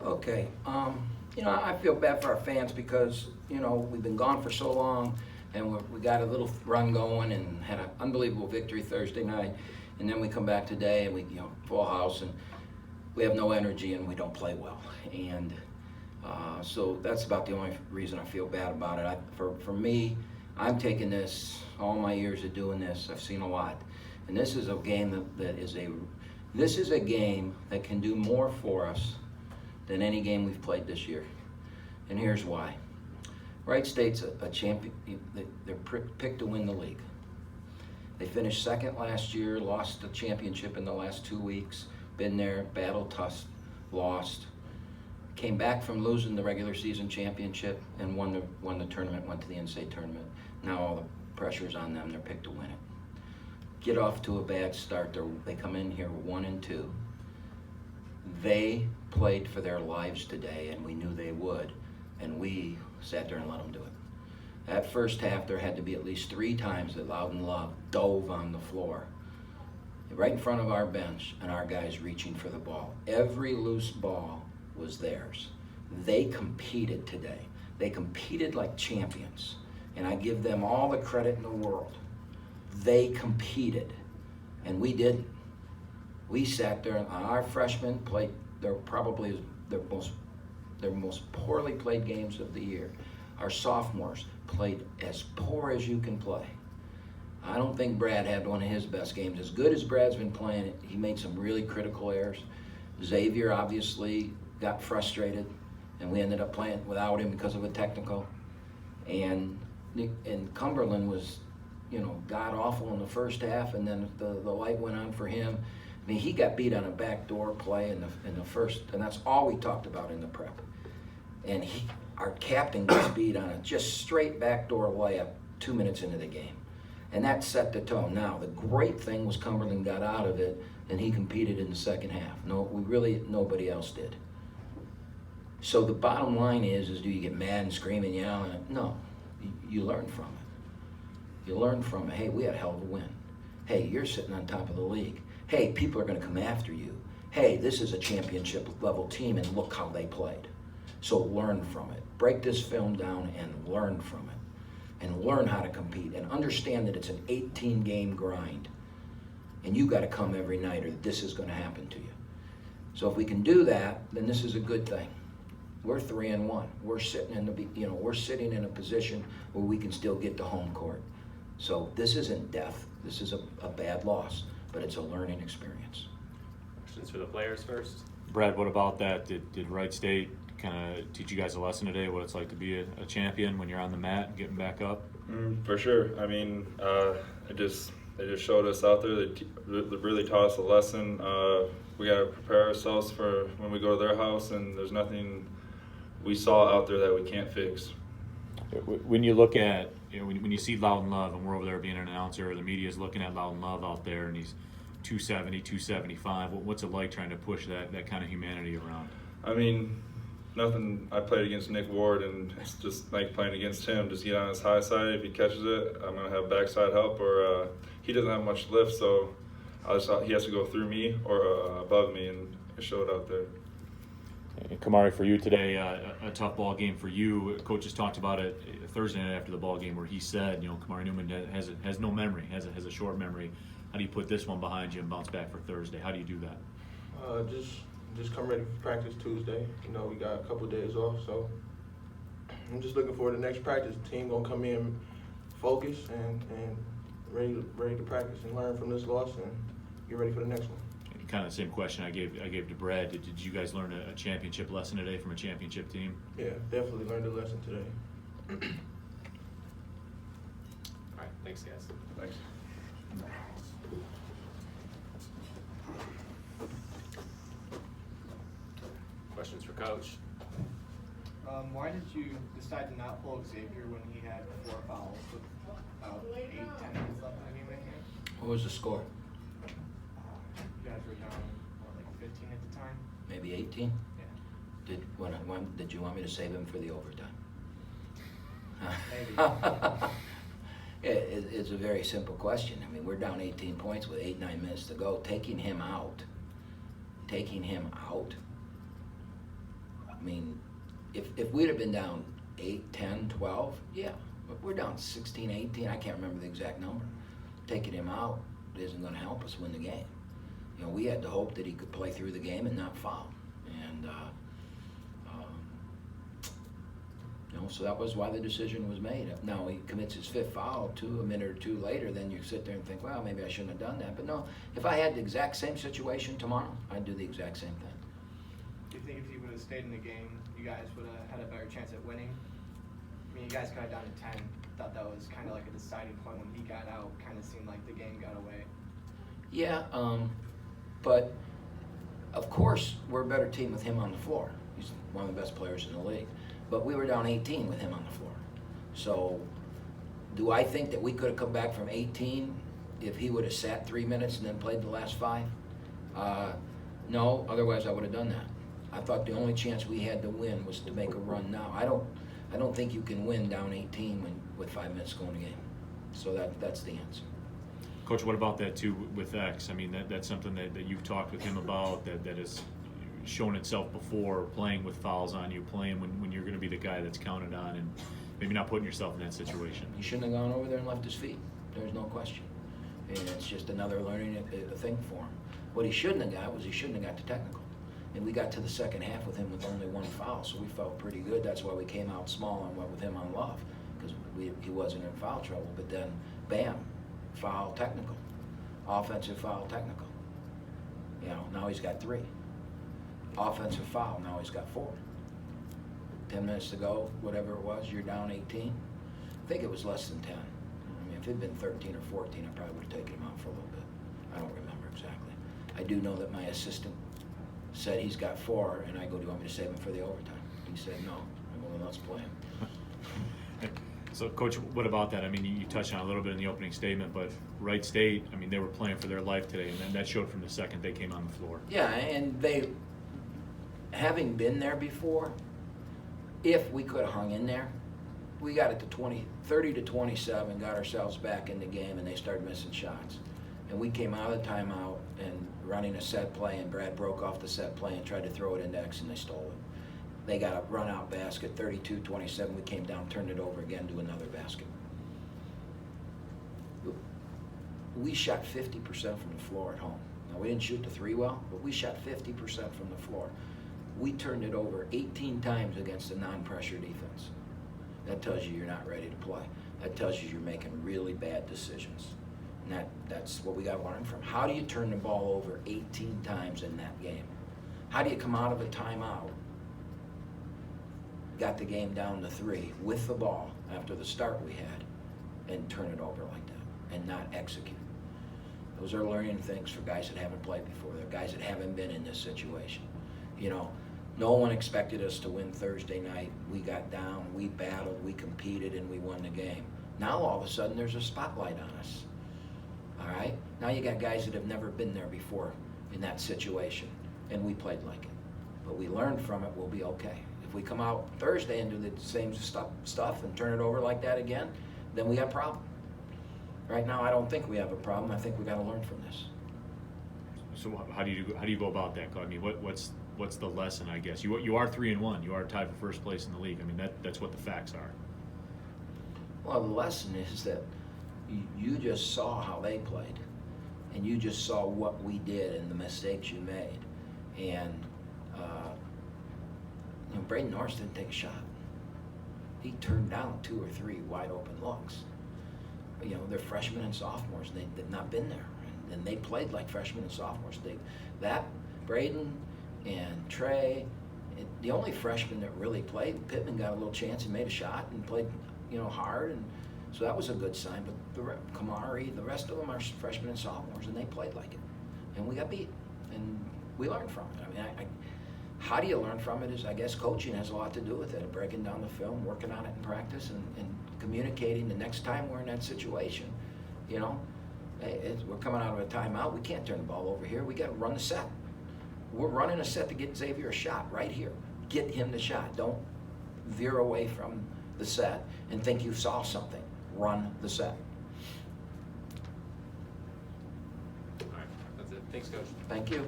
Okay, I feel bad for our fans because, we've been gone for so long and we got a little run going and had an unbelievable victory Thursday night. And then we come back today and we, full house and we have no energy and we don't play well. And so that's about the only reason I feel bad about it. For me, I'm taking this, all my years of doing this, I've seen a lot. And this is a game this is a game that can do more for us than any game we've played this year. And here's why. Wright State's a champion. They're picked to win the league. They finished second last year, lost the championship in the last 2 weeks, been there, battled, tough, lost. Came back from losing the regular season championship and won the tournament, went to the NCAA tournament. Now all the pressure's on them, they're picked to win it. Get off to a bad start, they come in here 1-2. They played for their lives today, and we knew they would, and we sat there and let them do it. That first half, there had to be at least 3 times that Loudon Love dove on the floor, right in front of our bench, and our guys reaching for the ball. Every loose ball was theirs. They competed today. They competed like champions, and I give them all the credit in the world. They competed, and we didn't. We sat there, and our freshmen played probably their most poorly played games of the year. Our sophomores played as poor as you can play. I don't think Brad had one of his best games. As good as Brad's been playing, he made some really critical errors. Xavier obviously got frustrated, and we ended up playing without him because of a technical. And Cumberland was, god awful in the first half, and then the light went on for him. I mean, he got beat on a backdoor play in the first, and that's all we talked about in the prep. And our captain gets beat on a just straight backdoor layup 2 minutes into the game. And that set the tone. Now, the great thing was Cumberland got out of it, and he competed in the second half. Nobody else did. So the bottom line is do you get mad and scream and yell? No, you learn from it. You learn from it. Hey, we had a hell of a win. Hey, you're sitting on top of the league. Hey, people are going to come after you. Hey, this is a championship level team, and look how they played. So learn from it. Break this film down and learn from it. And learn how to compete. And understand that it's an 18-game grind. And you got to come every night, or this is going to happen to you. So if we can do that, then this is a good thing. We're 3-1. We're sitting in a position where we can still get to home court. So this isn't death. This is a bad loss, but it's a learning experience. Questions for the players first? Brad, what about that? Did Wright State kind of teach you guys a lesson today, what it's like to be a champion when you're on the mat and getting back up? For sure. I mean, they just showed us out there. They really taught us a lesson. We got to prepare ourselves for when we go to their house, and there's nothing we saw out there that we can't fix. When you look at, when you see Loudon Love, and we're over there being an announcer, the media's looking at Loudon Love out there, and he's 270, 275. What's it like trying to push that kind of humanity around? I mean, nothing. I played against Nick Ward, and it's just like playing against him. Just get on his high side. If he catches it, I'm going to have backside help, or he doesn't have much lift, so he has to go through me or above me, and it showed out there. Kamari, for you today, a tough ball game for you. Coaches talked about it Thursday night after the ball game, where he said, Kamari Newman has no memory, has a short memory. How do you put this one behind you and bounce back for Thursday? How do you do that? Just come ready for practice Tuesday. We got a couple of days off, so I'm just looking forward to the next practice. The team gonna come in focused and ready to practice and learn from this loss and get ready for the next one. Kind of the same question I gave to Brad. Did you guys learn a championship lesson today from a championship team? Yeah, definitely learned a lesson today. All right, thanks, guys. Thanks. Questions for Coach? Why did you decide to not pull Xavier when he had 4 fouls with about 8-10 minutes left in the game right here? What was the score? You guys were down, like 15 at the time? Maybe 18? Yeah. Did you want me to save him for the overtime? Maybe. It's a very simple question. I mean, we're down 18 points with 8-9 minutes to go. Taking him out if we'd have been down 8, 10, 12, yeah. But we're down 16, 18, I can't remember the exact number. Taking him out isn't gonna help us win the game. You know, we had the hope that he could play through the game and not foul. And, you know, so that was why the decision was made. Now he commits his 5th foul a minute or two later, then you sit there and think, well, maybe I shouldn't have done that. But no, if I had the exact same situation tomorrow, I'd do the exact same thing. Do you think if he would have stayed in the game, you guys would have had a better chance at winning? I mean, you guys got down to 10. Thought that was kind of like a deciding point when he got out. Kind of seemed like the game got away. Yeah, but of course we're a better team with him on the floor. He's one of the best players in the league. But we were down 18 with him on the floor. So do I think that we could have come back from 18 if he would have sat 3 minutes and then played the last 5? No, otherwise I would have done that. I thought the only chance we had to win was to make a run now. I don't think you can win down 18 with 5 minutes going to game. So that's the answer. Coach, what about that too with X? I mean, that's something that you've talked with him about that has shown itself before, playing with fouls on you, playing when you're going to be the guy that's counted on, and maybe not putting yourself in that situation. He shouldn't have gone over there and left his feet. There's no question. And it's just another learning thing for him. What he shouldn't have got was he shouldn't have got the technical. And we got to the second half with him with only 1 foul, so we felt pretty good. That's why we came out small and went with him on Love, because he wasn't in foul trouble. But then, bam, foul, technical. Offensive foul, technical. You know, now he's got 3. Offensive foul, now he's got 4. 10 minutes to go, whatever it was, you're down 18. I think it was less than 10. I mean, if it had been 13 or 14, I probably would have taken him out for a little bit. I don't remember exactly. I do know that my assistant said he's got 4, and I go, do you want me to save him for the overtime? He said no. I go, well, let's play him. So, Coach, what about that? I mean, you touched on it a little bit in the opening statement, but Wright State, I mean, they were playing for their life today, and then that showed from the second they came on the floor. Yeah, and they, having been there before, if we could have hung in there, we got it to 30 to 27, got ourselves back in the game, and they started missing shots. And we came out of the timeout and running a set play, and Brad broke off the set play and tried to throw it into X, and they stole it. They got a run-out basket, 32-27. We came down, turned it over again to another basket. We shot 50% from the floor at home. Now, we didn't shoot the 3 well, but we shot 50% from the floor. We turned it over 18 times against a non-pressure defense. That tells you you're not ready to play. That tells you you're making really bad decisions. And that's what we got to learn from. How do you turn the ball over 18 times in that game? How do you come out of a timeout, got the game down to 3 with the ball after the start we had, and turn it over like that and not execute? Those are learning things for guys that haven't played before. They're guys that haven't been in this situation. You know, no one expected us to win Thursday night. We got down, we battled, we competed, and we won the game. Now all of a sudden there's a spotlight on us. All right? Now you got guys that have never been there before in that situation, and we played like it. But we learned from it, we'll be okay. If we come out Thursday and do the same stuff and turn it over like that again, then we got a problem. Right now, I don't think we have a problem. I think we got to learn from this. So how do you go about that? I mean, what's the lesson? I guess you are 3-1. You are tied for first place in the league. I mean, that's what the facts are. Well, the lesson is that you just saw how they played, and you just saw what we did and the mistakes you made, and you know, Braden Norris didn't take a shot. He turned down 2 or 3 wide open looks. You know, they're freshmen and sophomores. They've not been there, and they played like freshmen and sophomores. Braden and Trey, the only freshman that really played, Pittman got a little chance and made a shot and played, you know, hard, and so that was a good sign. But Kamari, the rest of them are freshmen and sophomores, and they played like it, and we got beat, and we learned from it. I mean, how do you learn from it is, I guess, coaching has a lot to do with it, breaking down the film, working on it in practice, and communicating the next time we're in that situation. You know, we're coming out of a timeout. We can't turn the ball over here. We got to run the set. We're running a set to get Xavier a shot right here. Get him the shot. Don't veer away from the set and think you saw something. Run the set. All right, that's it. Thanks, Coach. Thank you.